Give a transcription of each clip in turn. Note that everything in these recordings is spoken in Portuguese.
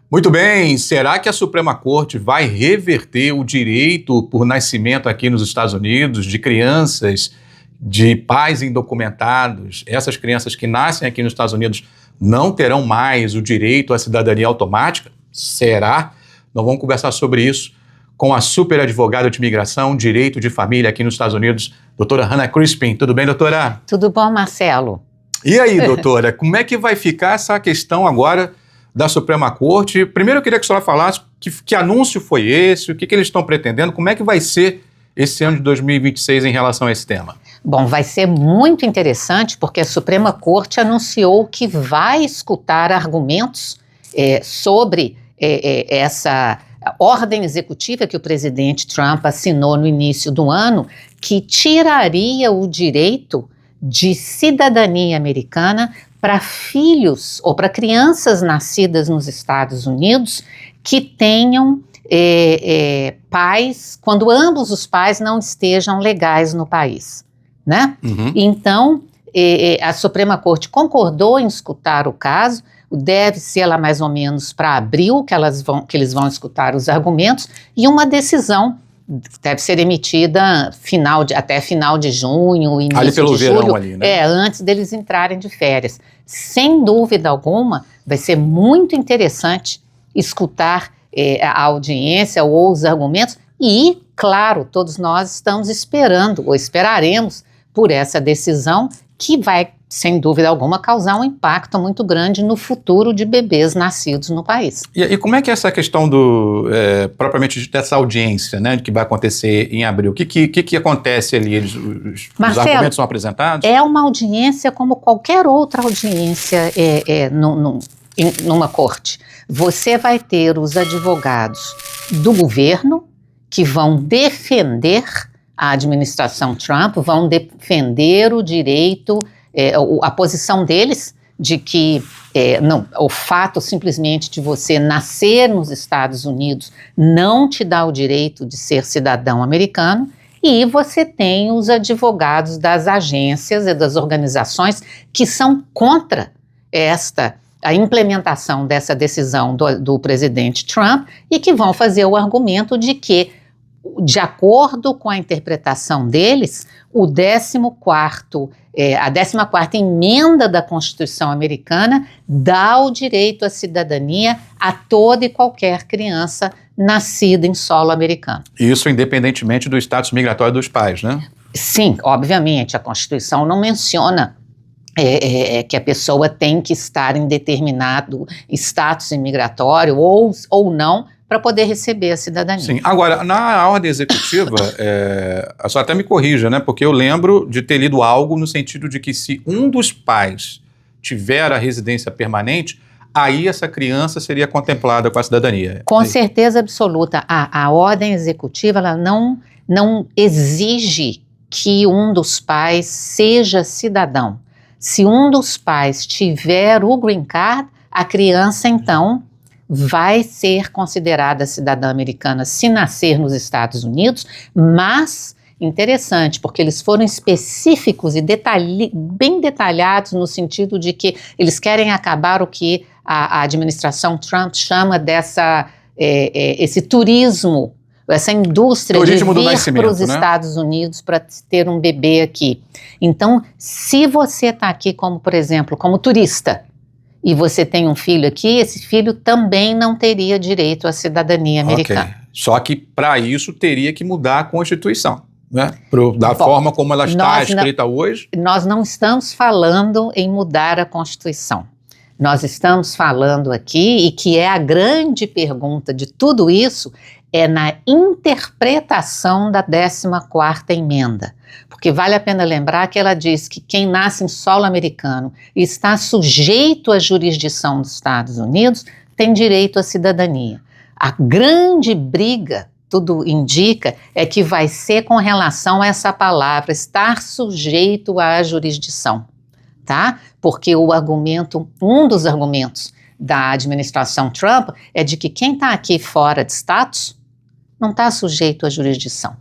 Muito bem, será que a Suprema Corte vai reverter o direito por nascimento aqui nos Estados Unidos de crianças de pais indocumentados? Essas crianças que nascem aqui nos Estados Unidos não terão mais o direito à cidadania automática? Será? Nós vamos conversar sobre isso com a super advogada de imigração, direito de família aqui nos Estados Unidos, doutora Hannah Crispin. Tudo bem, doutora? Tudo bom, Marcelo? E aí, doutora, como é que vai ficar essa questão agora da Suprema Corte? Primeiro eu queria que a senhora falasse que anúncio foi esse, o que eles estão pretendendo, como é que vai ser esse ano de 2026 em relação a esse tema? Bom, vai ser muito interessante porque a Suprema Corte anunciou que vai escutar argumentos sobre essa ordem executiva que o presidente Trump assinou no início do ano, que tiraria o direito de cidadania americana para filhos ou para crianças nascidas nos Estados Unidos que tenham pais, quando ambos os pais não estejam legais no país, né? Uhum. Então, a Suprema Corte concordou em escutar o caso, deve ser lá mais ou menos para abril que eles vão escutar os argumentos, e uma decisão deve ser emitida até final de junho, início ali pelo de julho, verão ali, né? Antes deles entrarem de férias. Sem dúvida alguma, vai ser muito interessante escutar a audiência ou os argumentos e, claro, todos nós estamos esperando ou esperaremos por essa decisão que vai, sem dúvida alguma, causar um impacto muito grande no futuro de bebês nascidos no país. E como é que é essa questão propriamente dessa audiência, né, que vai acontecer em abril? O que acontece ali? Os argumentos são apresentados? É uma audiência como qualquer outra audiência numa corte. Você vai ter os advogados do governo que vão defender a administração Trump, vão defender o direito, a posição deles de que o fato simplesmente de você nascer nos Estados Unidos não te dá o direito de ser cidadão americano, e você tem os advogados das agências e das organizações que são contra a implementação dessa decisão do presidente Trump e que vão fazer o argumento de que, de acordo com a interpretação deles, a 14ª emenda da Constituição americana dá o direito à cidadania a toda e qualquer criança nascida em solo americano. Isso independentemente do status migratório dos pais, né? Sim, obviamente, a Constituição não menciona que a pessoa tem que estar em determinado status imigratório ou não para poder receber a cidadania. Sim. Agora, na ordem executiva, a senhora até me corrija, né? Porque eu lembro de ter lido algo no sentido de que se um dos pais tiver a residência permanente, aí essa criança seria contemplada com a cidadania. Com certeza absoluta. A ordem executiva ela não exige que um dos pais seja cidadão. Se um dos pais tiver o green card, a criança, então, vai ser considerada cidadã americana se nascer nos Estados Unidos, mas, interessante, porque eles foram específicos e bem detalhados no sentido de que eles querem acabar o que a administração Trump chama esse turismo, essa indústria de vir para os Estados Unidos para ter um bebê aqui. Então, se você está aqui como, por exemplo, como turista, e você tem um filho aqui, esse filho também não teria direito à cidadania americana. Okay. Só que para isso teria que mudar a Constituição, né? Forma como ela está escrita hoje. Nós não estamos falando em mudar a Constituição. Nós estamos falando aqui, e que é a grande pergunta de tudo isso, é na interpretação da 14ª emenda. Porque vale a pena lembrar que ela diz que quem nasce em solo americano e está sujeito à jurisdição dos Estados Unidos tem direito à cidadania. A grande briga, tudo indica, é que vai ser com relação a essa palavra, estar sujeito à jurisdição, tá? Porque um dos argumentos da administração Trump é de que quem está aqui fora de status não está sujeito à jurisdição.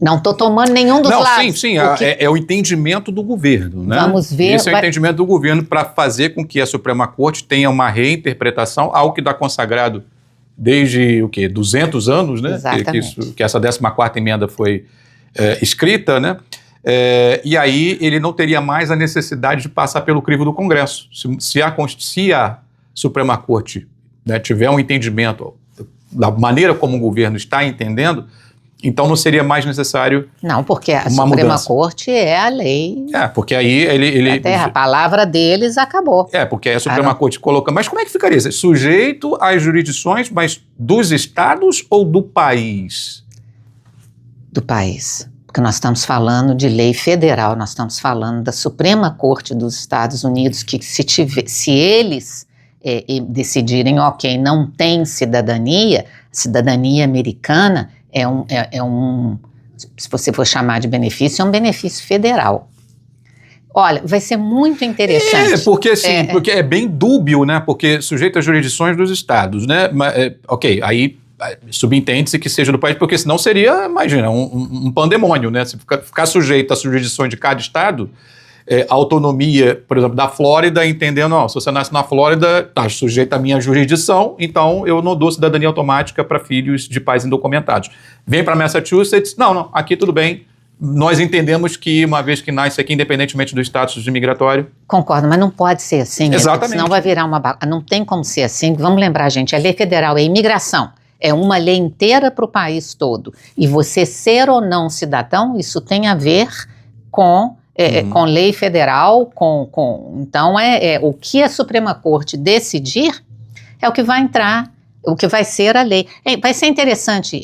Não estou tomando nenhum dos lados. Sim, é o entendimento do governo, né? Vamos ver. Esse é o entendimento do governo para fazer com que a Suprema Corte tenha uma reinterpretação, algo que está consagrado desde, 200 anos, né? Exatamente. Que essa 14ª emenda foi escrita, né? E aí ele não teria mais a necessidade de passar pelo crivo do Congresso. Se a Suprema Corte, né, tiver um entendimento da maneira como o governo está entendendo, então não seria mais necessário. Não, porque a uma Suprema mudança. Corte é a lei. Porque aí A palavra deles acabou. Porque aí a Suprema Corte coloca. Mas como é que ficaria isso? Sujeito às jurisdições, mas dos estados ou do país? Do país. Porque nós estamos falando de lei federal, nós estamos falando da Suprema Corte dos Estados Unidos, que se eles decidirem, ok, não tem cidadania americana se você for chamar de benefício, é um benefício federal. Olha, vai ser muito interessante. Porque é bem dúbio, né? Porque sujeito às jurisdições dos estados, né? Ok, aí subentende-se que seja do país, porque senão seria, imagina, um pandemônio, né? Se ficar sujeito às jurisdições de cada estado, a autonomia, por exemplo, da Flórida, entendendo, se você nasce na Flórida, está sujeito à minha jurisdição, então eu não dou cidadania automática para filhos de pais indocumentados. Vem para Massachusetts, não, aqui tudo bem, nós entendemos que uma vez que nasce aqui, independentemente do status de migratório... Concordo, mas não pode ser assim. Exatamente. Senão vai virar não tem como ser assim. Vamos lembrar, gente, a lei federal é imigração. É uma lei inteira para o país todo. E você ser ou não cidadão, isso tem a ver com lei federal, então o que a Suprema Corte decidir é o que vai entrar, o que vai ser a lei. Vai ser interessante,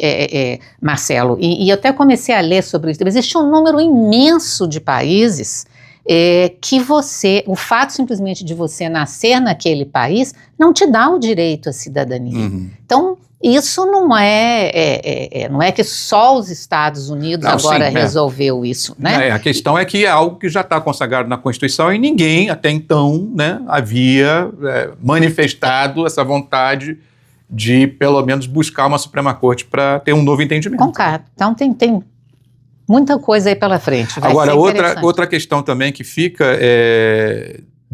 Marcelo, e eu até comecei a ler sobre isso. Existe um número imenso de países que o fato simplesmente de você nascer naquele país não te dá o direito à cidadania. Então, isso não é que só os Estados Unidos resolveu isso, né? A questão é que é algo que já está consagrado na Constituição e ninguém até então, né, havia manifestado essa vontade de pelo menos buscar uma Suprema Corte para ter um novo entendimento. Concordo. Então tem muita coisa aí pela frente. Agora, outra questão também que fica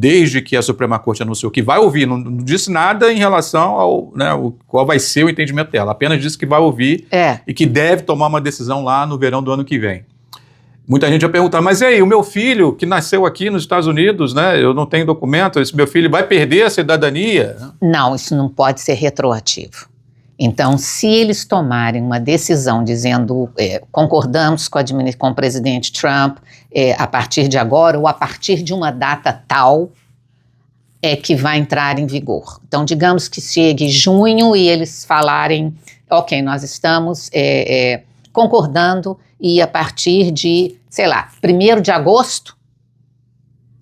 desde que a Suprema Corte anunciou que vai ouvir, não disse nada em relação ao qual vai ser o entendimento dela, apenas disse que vai ouvir e que deve tomar uma decisão lá no verão do ano que vem. Muita gente vai perguntar, mas e aí, o meu filho que nasceu aqui nos Estados Unidos, né, eu não tenho documento, esse meu filho vai perder a cidadania? Não, isso não pode ser retroativo. Então, se eles tomarem uma decisão dizendo concordamos com o presidente Trump a partir de agora ou a partir de uma data tal, que vai entrar em vigor. Então, digamos que chegue junho e eles falarem, ok, nós estamos concordando e a partir de, 1º de agosto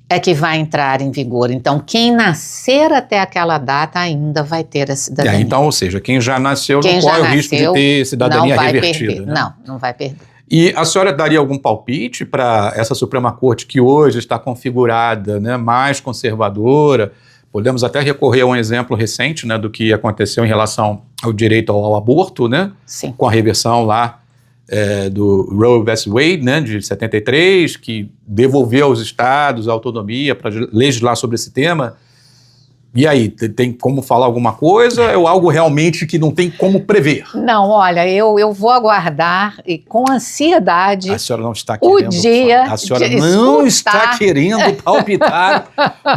é que vai entrar em vigor. Então, quem nascer até aquela data ainda vai ter a cidadania. Então, ou seja, quem já nasceu não corre o risco de ter cidadania revertida. Né? Não vai perder. E a senhora daria algum palpite para essa Suprema Corte que hoje está configurada, né, mais conservadora? Podemos até recorrer a um exemplo recente, né, do que aconteceu em relação ao direito ao aborto, né? Sim. Com a reversão lá do Roe vs. Wade, né, de 73, que devolveu aos estados a autonomia para legislar sobre esse tema. E aí, tem como falar alguma coisa ou algo realmente que não tem como prever? Não, olha, eu vou aguardar e com ansiedade a senhora não está querendo, o dia a senhora não está querendo palpitar,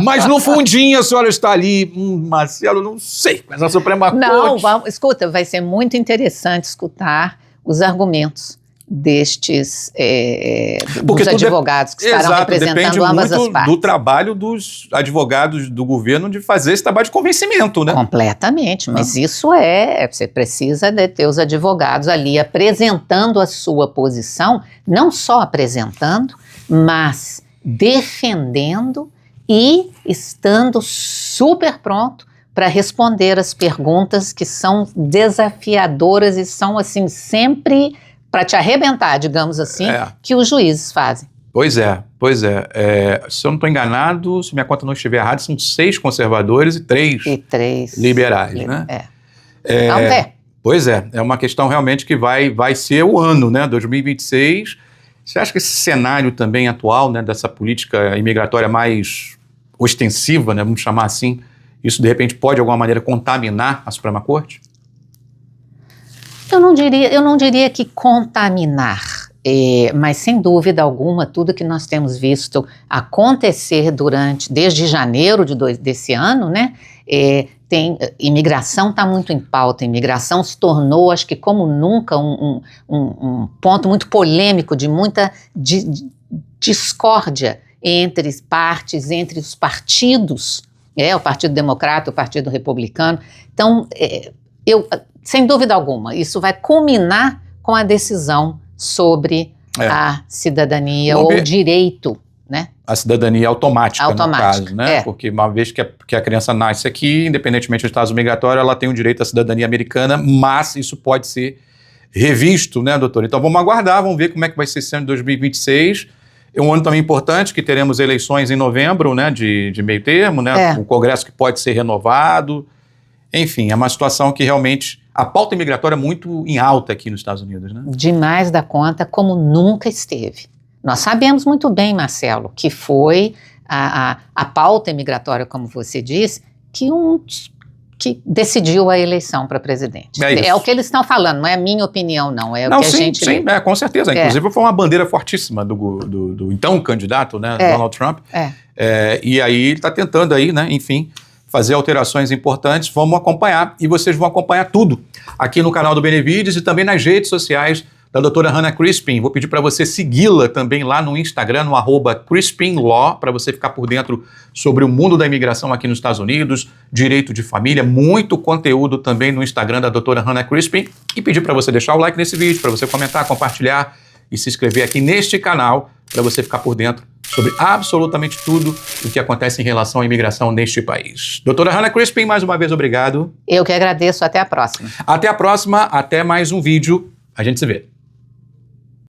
mas no fundinho a senhora está ali, Marcelo, não sei, mas a Suprema Corte... Não, escuta, vai ser muito interessante escutar os argumentos destes dos advogados que estarão representando ambas as partes. Do trabalho dos advogados do governo de fazer esse trabalho de convencimento, né? Completamente, mas isso você precisa de ter os advogados ali apresentando a sua posição, não só apresentando, mas defendendo e estando super pronto para responder as perguntas que são desafiadoras e são assim sempre para te arrebentar, digamos assim, que os juízes fazem. Pois é. Se eu não estou enganado, se minha conta não estiver errada, são 6 conservadores e 3 liberais, né? Vamos ver. Pois é uma questão realmente que vai ser o ano, né, 2026. Você acha que esse cenário também atual, né, dessa política imigratória mais ostensiva, né, vamos chamar assim, isso de repente pode de alguma maneira contaminar a Suprema Corte? Eu não diria que contaminar, mas sem dúvida alguma, tudo que nós temos visto acontecer desde janeiro desse ano, né, imigração está muito em pauta. Imigração se tornou, acho que como nunca, um ponto muito polêmico, de muita discórdia entre partes, entre os partidos, o Partido Democrata, o Partido Republicano. Então, sem dúvida alguma, isso vai culminar com a decisão sobre a cidadania ou o direito, né? A cidadania automática, no caso, né? Porque uma vez que a criança nasce aqui, independentemente do estado migratório, ela tem o direito à cidadania americana, mas isso pode ser revisto, né, doutor? Então vamos aguardar, vamos ver como é que vai ser esse ano de 2026. É um ano também importante, que teremos eleições em novembro, né, de meio termo, né? O Congresso que pode ser renovado. Enfim, é uma situação que realmente a pauta imigratória é muito em alta aqui nos Estados Unidos, né? Demais da conta, como nunca esteve. Nós sabemos muito bem, Marcelo, que foi a pauta imigratória, como você disse, que decidiu a eleição para presidente. É o que eles estão falando, não é a minha opinião, não. É o que a gente... Sim, com certeza. Inclusive foi uma bandeira fortíssima do então candidato, né, Donald Trump. E aí ele está tentando aí, né, enfim, fazer alterações importantes. Vamos acompanhar, e vocês vão acompanhar tudo aqui no canal do Benevides e também nas redes sociais da doutora Hannah Crispin. Vou pedir para você segui-la também lá no Instagram, no @CrispinLaw, para você ficar por dentro sobre o mundo da imigração aqui nos Estados Unidos, direito de família, muito conteúdo também no Instagram da doutora Hannah Crispin. E pedir para você deixar o like nesse vídeo, para você comentar, compartilhar e se inscrever aqui neste canal, para você ficar por dentro sobre absolutamente tudo o que acontece em relação à imigração neste país. Doutora Hannah Crispin, mais uma vez, obrigado. Eu que agradeço. Até a próxima. Até a próxima, até mais um vídeo. A gente se vê.